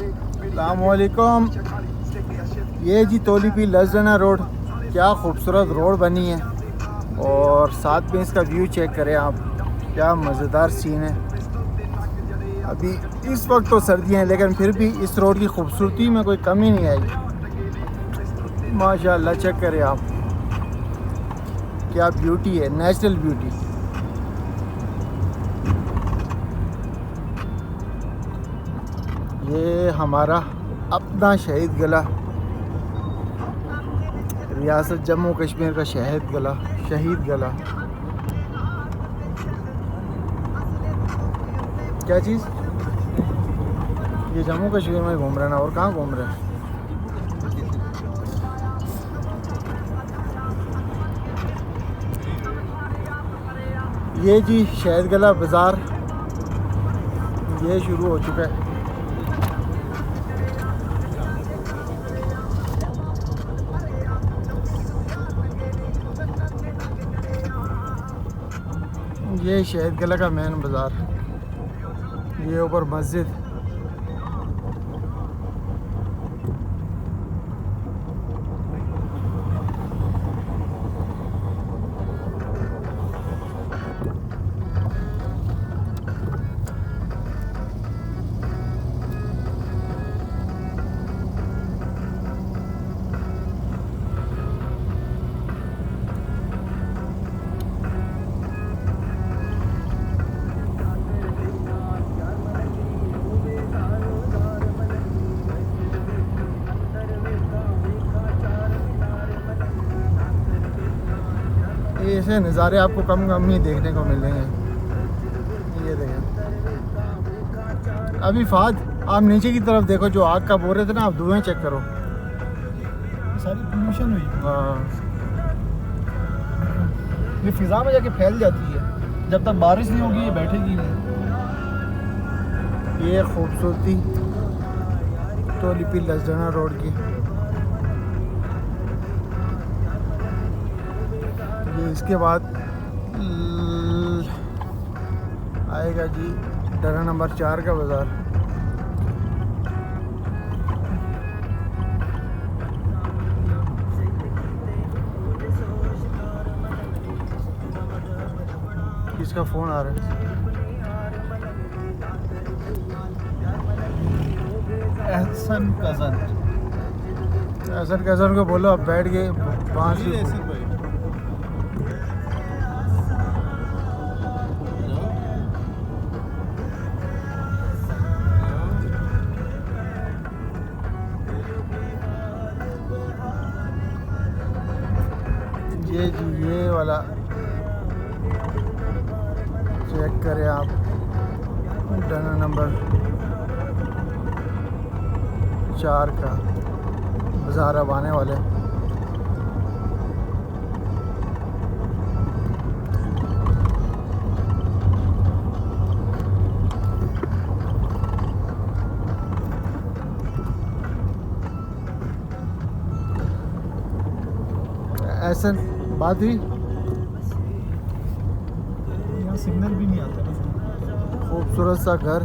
अस्सलामुअलैकुम। ये जी तोलीपी लसडना रोड, क्या खूबसूरत रोड बनी है। और साथ में इसका व्यू चेक करें आप, क्या मज़ेदार सीन है। अभी इस वक्त तो सर्दियाँ हैं, लेकिन फिर भी इस रोड की खूबसूरती में कोई कमी नहीं आई। माशाल्लाह, चेक करें आप, क्या ब्यूटी है, नेचुरल ब्यूटी। ये हमारा अपना शहीद गला, रियासत जम्मू कश्मीर का शहीद गला। क्या चीज़? ये जम्मू कश्मीर में घूम रहे हैं ना, और कहाँ घूम रहे हैं। ये जी शहीद गला बाज़ार, ये शुरू हो चुका है। ये शहीद गला का मेन बाज़ार, ये ऊपर मस्जिद। ऐसे नज़ारे आपको कम ही देखने को मिलेंगे। ये देखें। अभी फाद आप नीचे की तरफ देखो, जो आग का बोल रहे थे ना, आप धुएं चेक करो। सारी पोल्यूशन हुई। हाँ, ये फिजा में जाके फैल जाती है, जब तक बारिश नहीं होगी ये बैठेगी नहीं। ये खूबसूरती तोलीपी लसडना रोड की। ये इसके बाद आएगा जी डरा नंबर 4 का बाज़ार। किसका फ़ोन आ रहा है? एहसन कज़न को बोलो अब बैठ गए 5 ये जी ये वाला चेक करें आप, डना नंबर 4 का बाज़ार अब आने वाले। ऐसा बात हुई, यहाँ सिग्नल भी नहीं आता ना। खूबसूरत सा घर।